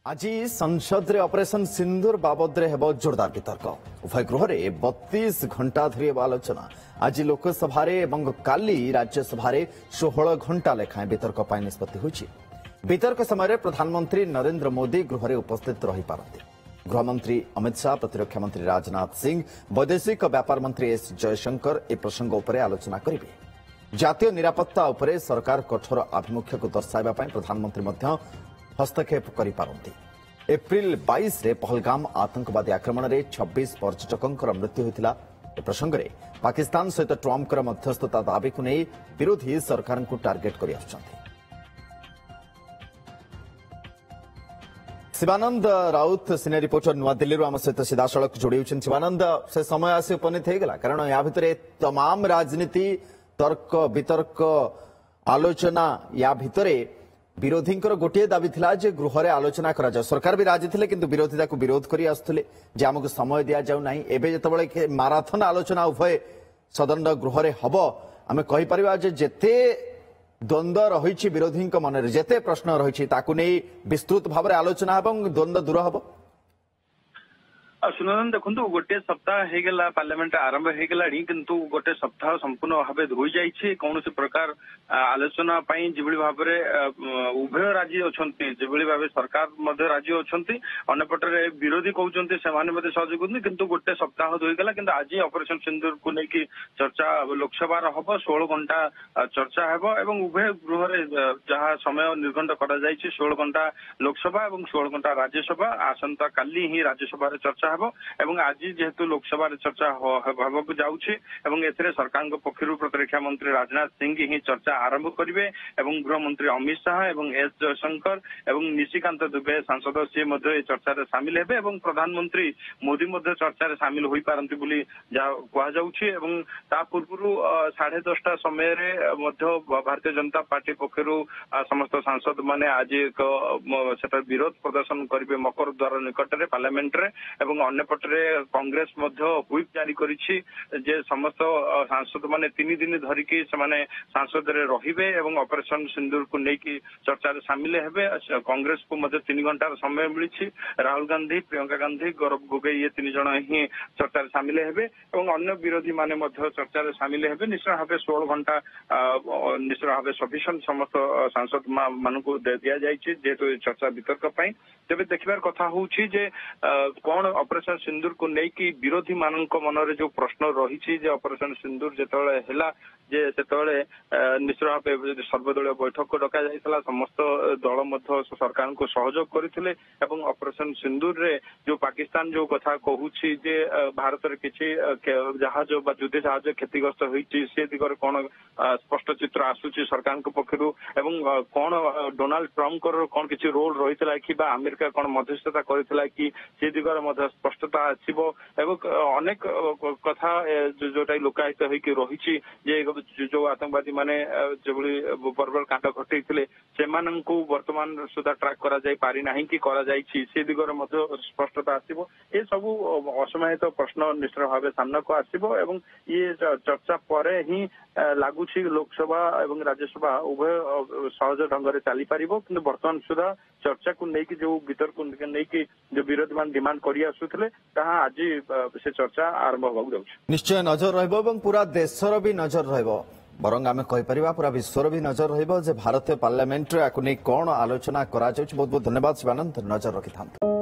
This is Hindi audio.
आज संसद रे ऑपरेशन सिंदूर बाबद हेब जोरदार वितर्क उभय गृह में 32 घंटा धरी आलोचना आज लोकसभा काली राज्यसभा 16 घंटा लेखाएं वितर्क निष्पत्ति होइछि। वितर्क समय प्रधानमंत्री नरेंद्र मोदी गृह में उपस्थित रही पारती। गृहमंत्री अमित शाह, प्रतिरक्षा मंत्री राजनाथ सिंह, वैदेशिक व्यापार मंत्री एस जयशंकर ए प्रसंग उपर आलोचना करेंगे। जातीय निरापत्ता उपरे सरकार कठोर आभिमुख्य को दर्शाइबा पई प्रधानमंत्री मध्य हस्तक्षेप करिपारନ୍ତି। एप्रिल 22 रे पहलगाम आतंकवादी आक्रमण में 26 पर्यटकों मृत्यु होता। ए प्रसंग में पाकिस्तान सहित ट्रंपर मध्यस्थता दाबी को नहीं विरोधी सरकार को टार्गेट कर शिवानंद राउत सिने रिपोर्टर नुआदिल्ली आम सहित सीधासख जोड़ी होती। शिवानंद से समय आसी उपनीत होगा कारण या भितर तमाम राजनीति तर्क वितर्क आलोचना या भितर विरोधी गोटे दाबी थिला जे गृह रे आलोचना करा जाय। सरकार भी राजी थिले किंतु विरोधी ताकू विरोध करी आसुथिले जे हमकु समय दिया जाउ नाही। एबे जतबळे माराथन आलोचना उभय सदन गृह रे हबो आमे कहि परिबा जे जेते द्वंद्व रहिछि विरोधी मन रे जेते प्रश्न रहिछि ताकू नै विस्तृत भाव आलोचना एवं द्वंद्व दूर हबो। सुनंदन देखु गोटे सप्ताह होगला पार्लियामेंट आरंभ होगला किंतु गोटे सप्ताह संपूर्ण भाव धोई जाइए। कौन प्रकार आलोचना जो भाव उभय राजी अच्छा जो भाव सरकार राजी अच्छा अंपटे विरोधी कहते सहयोग किंतु गोटे सप्ताह धोईगला किंतु आज ऑपरेशन सिंदूर को लेकिन चर्चा लोकसभा हम 16 घंटा चर्चा है उभय गृह जहाँ समय निर्घंट कर 16 घंटा लोकसभा और 16 घंटा राज्यसभा आसंता काली ही राज्यसभा चर्चा आज जेहेतु लोकसभा चर्चा होगा जाऊँगी सरकार पक्षर प्रतिरक्षा मंत्री राजनाथ सिंह ही चर्चा आरंभ करेंगे और गृहमंत्री अमित शाह और एस जयशंकर और निशिकांत दुबे सांसद सी चर्चा सामिल हेबे और प्रधानमंत्री मोदी चर्चा सामिल हो पारती कहुच्छे। पूर्व 10:30 समय भारतीय जनता पार्टी पक्षर समस्त सांसद माने आज एक विरोध प्रदर्शन करेंगे मकर द्वार निकट में पार्लियामेंट रे अन्यपटे कांग्रेस व्हिप जारी करिछि जे समस्त सांसद माने 3 दिन धरिकी सांसद रे रहिबे एवं ऑपरेशन सिंदूर को लेकिन चर्चा सामिल हेबे। कांग्रेस को 3 घंटार समय मिली। राहुल गांधी, प्रियंका गांधी, गौरव गोगोई ये 3 जन ही चर्चा सामिल हेबे और अन्य विरोधी माने चर्चा सामिल हेबे। निश्चय भाव 16 घंटा निश्चय भाव सफिशिएंट समस्त सांसद मान को दिया जाइछि जेहेतु चर्चा वितर्क पई। तेबे देखिबार कथा होउछि जे कौन ऑपरेशन सिंदूर को लेकिन विरोधी मान मन जो प्रश्न रही ऑपरेशन सिंदूर जिते है निश्चय भाव सर्वदलीय बैठक को डक जाता समस्त दल सरकार को सहयोग करते ऑपरेशन सिंदूर रे जो पाकिस्तान जो कथा कहूँ भारत में किसी जहाज युद्ध जहाज क्षतिग्रस्त होती दिगरे कौन स्पष्ट चित्र आसूची सरकार पक्षर कौन डोनाल्ड ट्रंप कौन किसी रोल रही कि अमेरिका कौन मध्यस्थता करथिला कि से दिगरे स्पष्टता आसो अनेक कथा जोटा लोकायित होगी रही जो आतंकवादी माने जो बर्बर कांड घटे से वर्तमान सुधा ट्राक पारिना कि से दिगरे स्पष्टता आसो ये सब असमयित प्रश्न निश्चित भाव सामना को आसो ये चर्चा पर ही लगुच लोकसभा और राज्यसभा उभय सहज ढंग से चली पार कि बर्तमान सुधा चर्चा को लेकिन जो वितर्क को लेकिन जो विरोधी मान डिमांड कर आसुले आज से चर्चा आरंभ होगा। निश्चय नजर रही पूरा देशर भी नजर रही बरंग आम कहीपर पूरा विश्वर भी नजर रही भारतीय पार्लियामेंट कौन आलोचना करा बहुत बहुत धन्यवाद शिवानंद नजर रखि था।